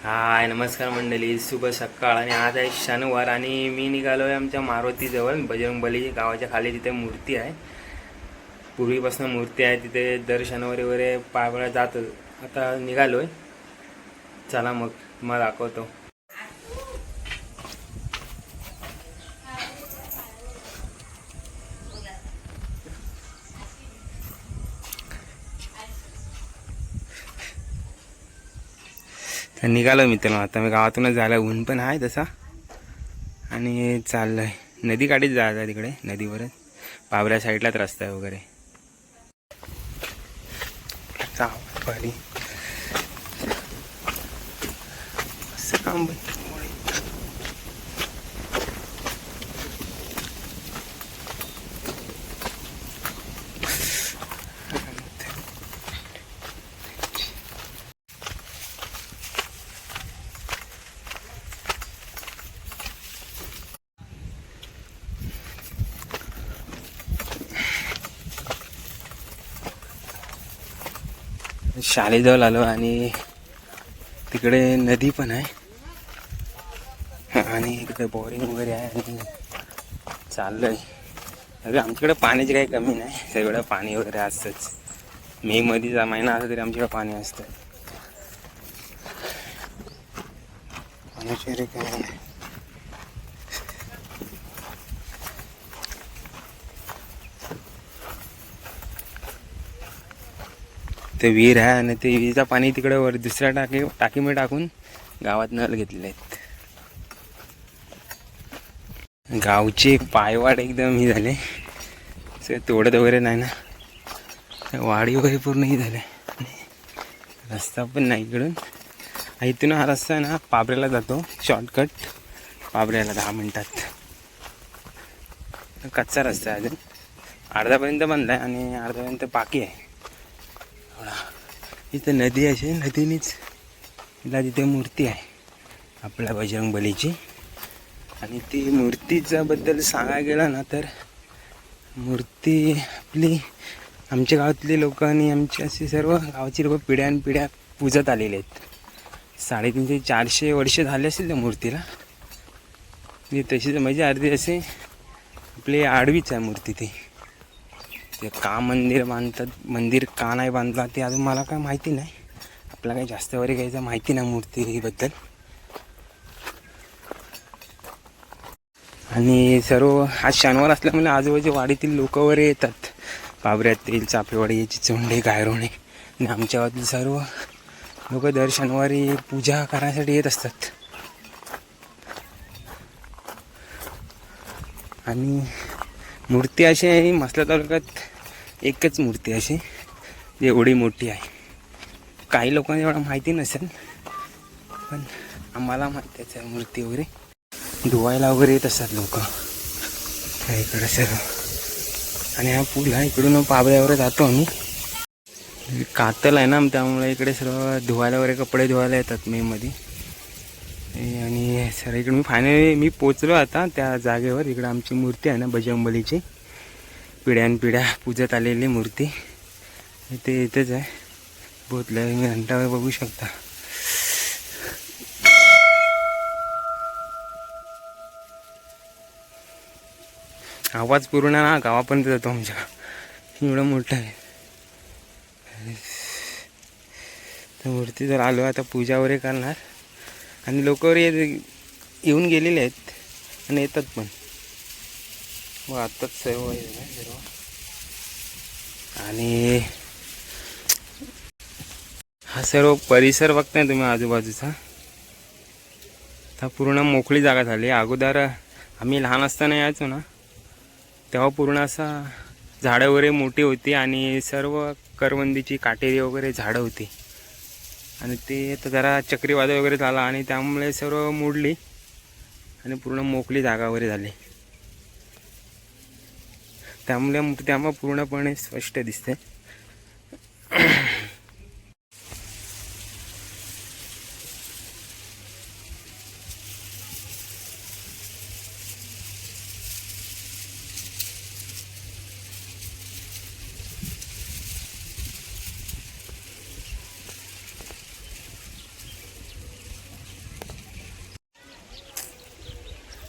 हाय नमस्कार मंडळी, शुभ सकाळ. आणि आज आहे शनिवार आणि मी निघालो आहे आमच्या मारुतीजवळ बजरंगबली गावाच्या खाली. तिथे मूर्ती आहे, पूर्वीपासून मूर्ती आहे तिथे. दर शनिवारी वगैरे पायाला जात. आता निघालो आहे, चला मग तुम्हाला दाखवतो. तर निघालो मित्रांनो, आता मी गावातूनच झालं. ऊन पण आहे तसा आणि चाललं आहे नदीकाठीच जायचं आहे. तिकडे नदीवरच पावऱ्या साईडलाच रस्ता आहे वगैरे. पाणी काम शाळेजवळ आलो आणि तिकडे नदी पण आहे आणि इकडे बोरिंग वगैरे आहे आणि चाललंय. अरे आमच्याकडे पाण्याची काही कमी नाही, सगळं पाणी वगैरे असतंच. मे मध्येचा महिना असला तरी आमच्याकडे पाणी असतं. पाण्याची काय नाही. ते विहीर आहे आणि ते विहिरीचं पाणी तिकडे वर दुसऱ्या टाकीमध्ये टाकून गावात नळ घेतलेले आहेत. गावचे पायवाट एकदम ही झाले, तोडत वगैरे नाही ना, वाडी वगैरे पूर्ण ही झाले. रस्ता पण नाही इकडून. इथून हा रस्ता आहे ना पाबऱ्याला जातो, शॉर्टकट पाबऱ्याला 10 मिनिटात. कच्चा रस्ता आहे, अजून अर्धापर्यंत बनला आहे आणि अर्धापर्यंत बाकी आहे. इथं नदी असे, नदीनेच तिला तिथे मूर्ती आहे आपल्या बजरंगबलीची. आणि ती मूर्तीच्या बद्दल सांगायला गेलं ना तर मूर्ती आपली आमच्या गावातली लोक आणि आमची अशी सर्व गावाची लोक पिढ्यानपिढ्या पूजत आलेले आहेत. 350-400 वर्ष झाले असतील त्या मूर्तीला. तशीच म्हणजे अर्धी असे आपली आडवीच आहे मूर्ती. ती ते का मंदिर बांधतात, मंदिर का नाही बांधला ते अजून मला काय माहिती नाही. आपल्याला काही जास्त वगैरे घ्यायचं माहिती नाही मूर्तीबद्दल. आणि सर्व आज शनिवार असल्यामुळे आजूबाजूच्या वाडीतील लोक वगैरे येतात. पाबऱ्यातील चापेवाडी, चिचोंडे, गायरोणे आणि आमच्या गावातील सर्व लोक दर शनिवारी पूजा करण्यासाठी येत असतात. आणि मूर्ती अशी आहे, मसला तालुक्यात एकच मूर्ती अशी एवढी मोठी आहे. काही लोकांना एवढं माहिती नसेल, पण आम्हाला माहितीच आहे. मूर्ती वगैरे धुवायला वगैरे येत असतात लोक इकडे सर्व. आणि हा पूल आहे, इकडून पाबऱ्यावर जातो आम्ही. कातल आहे ना, त्यामुळे इकडे सर्व धुवायला वगैरे कपडे धुवायला येतात मे मध्ये. आणि सर इकडे मी पोचलो आता त्या जागेवर. इकडे आमची मूर्ती आहे ना बजरंगबलीची, पिढ्यानपिढ्या पूजत आलेली मूर्ती. ते इथेच आहे, बोतल्या मी घंटावर बघू शकता. आवाज पूर्ण ना गावापर्यंत जातो आमच्या, एवढं मोठं आहे. तर मूर्ती जर आलो आता पूजा वगैरे करणार. आणि लोक येऊन गेलेले आहेत आणि येतात पण. मग आत्ताच सर्व आणि हा सर्व परिसर बघताय तुम्ही आजूबाजूचा. आता पूर्ण मोकळी जागा झाली. अगोदर आम्ही लहान असताना यायचो ना, तेव्हा पूर्ण असा झाडं वगैरे मोठी होती आणि सर्व करवंदीची काटेरी वगैरे झाडं होती. आणि ते तर जरा चक्रीवादळ वगैरे झाला आणि त्यामुळे सर्व मोडली आणि पूर्ण मोकळी जागा वगैरे झाली. त्यामुळे पूर्णपणे स्पष्ट दिसते.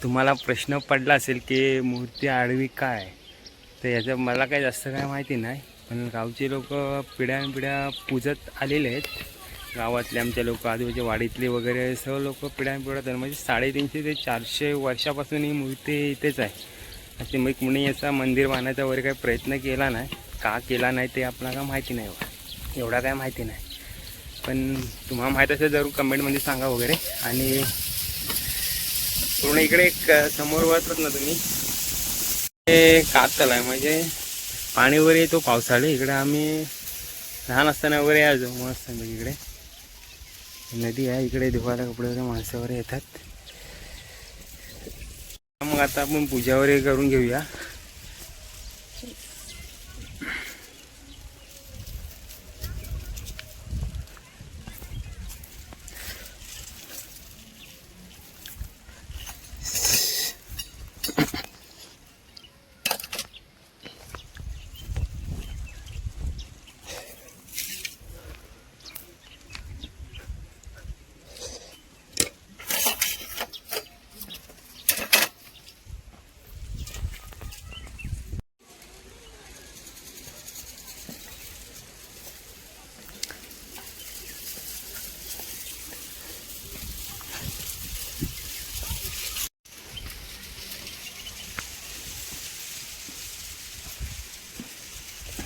तुम्हाला प्रश्न पडला असेल की मूर्ती आडवी काय, तर याचं मला काही जास्त काय माहिती नाही. पण गावचे लोक पिढ्यानपिढ्या पूजत आलेले आहेत. गावातले आमचे लोक, आजूबाजूच्या वाडीतले वगैरे सर्व लोक पिढ्यानपिढ्या म्हणजे 350 ते 400 वर्षापासून ही मूर्ती इथेच आहे. असे मग कुणी याचा मंदिर बांधण्याचा वगैरे काही प्रयत्न केला नाही. का केला नाही ते आपल्याला काय माहिती नाही. एवढा काय माहिती नाही. पण तुम्हाला माहीत असेल जरूर कमेंटमध्ये सांगा वगैरे. आणि पूर्ण इकडे एक समोर वळतात ना तुम्ही, ते कातल आहे म्हणजे पाणी वगैरे येतो पावसाळी. इकडे आम्ही लहान असताना वगैरे यायचो मस्त. म्हणजे इकडे नदी आहे, इकडे धुवायला कपडे वगैरे माणसं वगैरे येतात. मग आता आपण पूजा वगैरे करून घेऊया.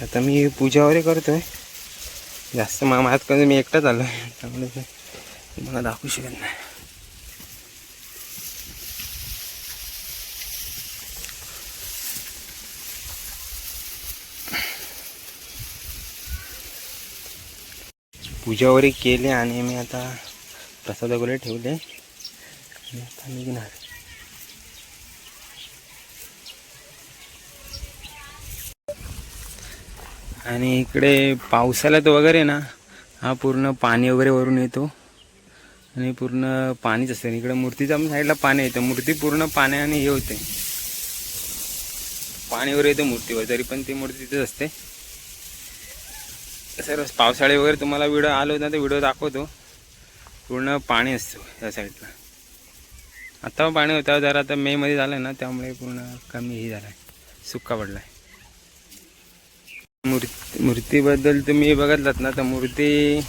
आता मी पूजा वगैरे करतोय. जास्त माझ्यात कधी मी एकटाच आलो आहे, त्यामुळे तुम्हाला दाखवू शकत नाही. पूजा वगैरे केली आणि मी आता प्रसाद वगैरे ठेवले आणि आता निघणार. आणि इकडे पावसाळ्यात वगैरे ना हा पूर्ण पाणी वगैरे वरून येतो आणि पूर्ण पाणीच असते. इकडे मूर्तीच्या साईडला पाणी येतं, मूर्ती पूर्ण पाण्याने हे होते, पाणी वगैरे येतं मूर्तीवर, तरी पण ती मूर्ती तिथेच असते. सर पावसाळे वगैरे तुम्हाला व्हिडिओ आलो ना तर व्हिडिओ दाखवतो. पूर्ण पाणी असतो या साईडला. आता पाणी होतं जरा, आता मे मध्ये झालं ना त्यामुळे पूर्ण कमी हे झालं आहे, सुक्का पडला आहे. मूर्तीबद्दल तुम्ही बघितलात ना तर मूर्ती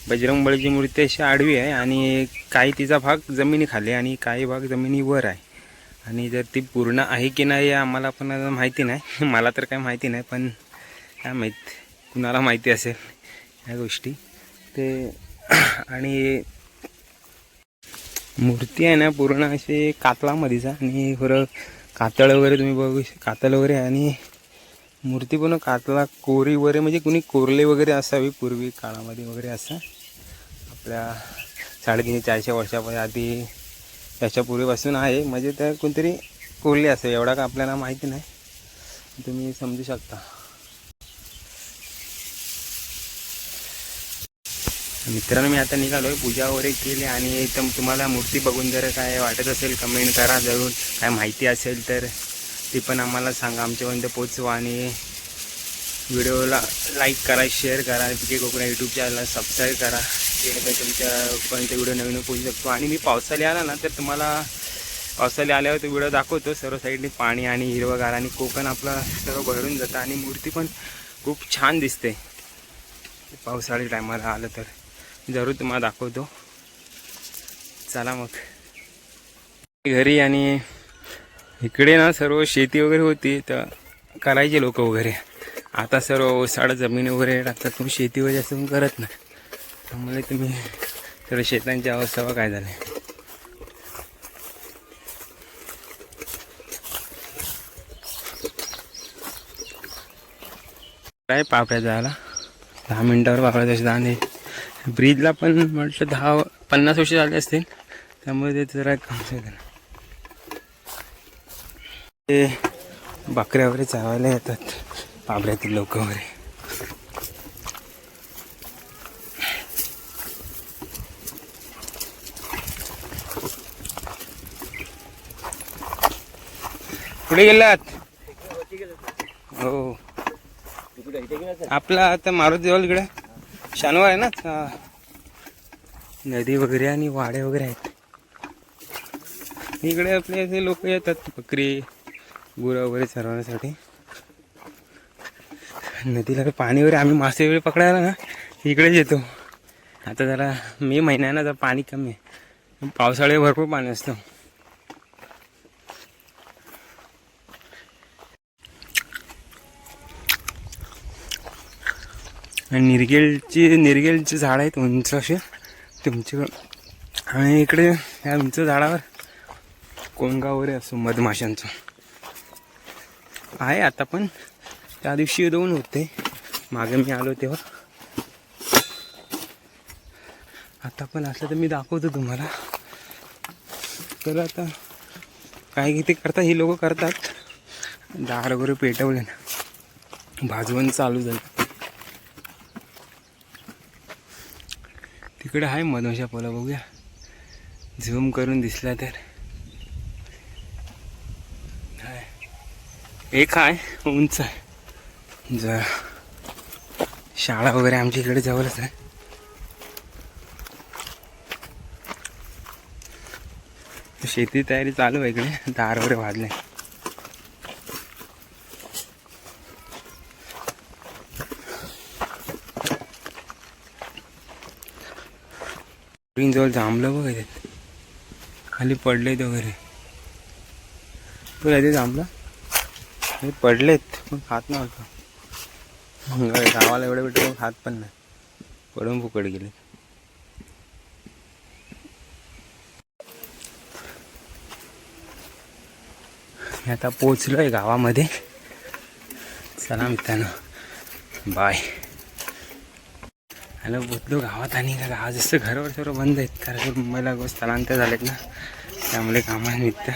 बजरंगबलीची मूर्ती अशी आडवी आहे आणि काही तिचा भाग जमिनीखाली आणि काही भाग जमिनीवर आहे. आणि जर ती पूर्ण आहे की नाही आम्हाला पण माहिती नाही. मला तर काय माहिती नाही, पण काय माहीत कुणाला माहिती असेल ह्या गोष्टी ते. आणि मूर्ती आहे ना पूर्ण अशी कातळामध्येच आणि खरं कातळ वगैरे तुम्ही बघू, कातळ वगैरे आहे. आणि मूर्ती पण कातळा कोरी वगैरे म्हणजे कुणी कोरले वगैरे असावी पूर्वी काळामध्ये वगैरे असं. आपल्या 350-400 वर्षापासून आधी त्याच्या पूर्वीपासून आहे, म्हणजे त्या कोणतरी कोरले असावे. एवढा का आपल्याला माहिती नाही, तुम्ही समजू शकता. मित्रांनो मी आता निघालोय, पूजा वगैरे केली आणि एकदम तुम्हाला मूर्ती बघून जर काय वाटत असेल कमेंट करा जरूर. काय माहिती असेल तर ती पण आम्हाला सांगा, आमच्यापर्यंत पोचवा. आणि व्हिडिओला लाईक करा, शेअर करा, पीके कोकण यूट्यूब चॅनलला सबस्क्राईब करा, जेणेकरून तुमच्यापर्यंत व्हिडिओ नवीन पोहोचू शकतो. आणि मी पावसाळी आला ना तर तुम्हाला पावसाळी आल्यावर तो व्हिडिओ दाखवतो. सर्व साईडने पाणी आणि हिरवगार आणि कोकण आपलं सर्व भरून जातं आणि मूर्ती पण खूप छान दिसते. पावसाळी टायमाला आलं तर जरूर तुम्हाला दाखवतो. चला मग घरी. आणि इकडे ना सर्व शेती वगैरे होती तर करायचे लोक वगैरे. आता सर्व ओसाड जमीन वगैरे टाकतात, तुम्ही शेती वगैरे जास्त करत नाही. त्यामुळे तुम्ही सर्व शेतांची अवस्था काय झाली. काय पापड्या जायला 10 मिनिटावर पापड्या तसे दाणे. ब्रिजला पण म्हटलं 10-50 वर्ष झाले असतील, त्यामुळे ते जरा कमी झालं. ते बकऱ्या वगैरे चावायला येतात पाबऱ्यातील लोक वगैरे. कुठे गेलात? हो आपला आता मारुती जवळ इकडे शानवार आहे ना, नदी वगैरे आणि वाडे वगैरे आहेत. इकडे आपले असे लोक येतात बकरी गुरं वगैरे चरवण्यासाठी. नदीला पाणी वगैरे आम्ही मासे वगैरे पकडायला ना इकडेच येतो. आता जरा मे महिन्यानं जर पाणी कमी आहे, पावसाळ्यात भरपूर पाणी असतं. आणि निर्गेलची झाड आहेत उंच असे तुमच्याकडं. आणि इकडे या उंच झाडावर कोणगाव वगैरे असतो मधमाशांचं आहे. आता पण त्या दिवशी 2 होते मागे मी आलो तेव्हा. आता पण असलं तर मी दाखवतो तुम्हाला. तर आता काय किती करतात ही लोक करतात. दार वगैरे पेटवले ना, भाजवण चालू झालं. तिकडे आहे मधमाशा पोला, बघूया झूम करून दिसला तर. एक आहे उंच आहे. जर शाळा वगैरे आमच्या इकडे जवळच आहे. शेती तयारी चालू आहे इकडे. दार वगैरे वाजले. जवळ जांभलं बघ खाली पडलेत वगैरे. तू जांभलं हे पडलेत पण खात नव्हतं. गावाला एवढे भेटले खात पण नाही, पडून फुकट गेले. मी आता पोचलोय गावामध्ये. चला मित्रांनो बाय. हॅलो पोचलो गावात. आणि का गावात जसं घरावर सर्व बंद आहेत, कारण मुंबईला स्थलांतर झालेत ना, त्यामुळे कामानिमित्त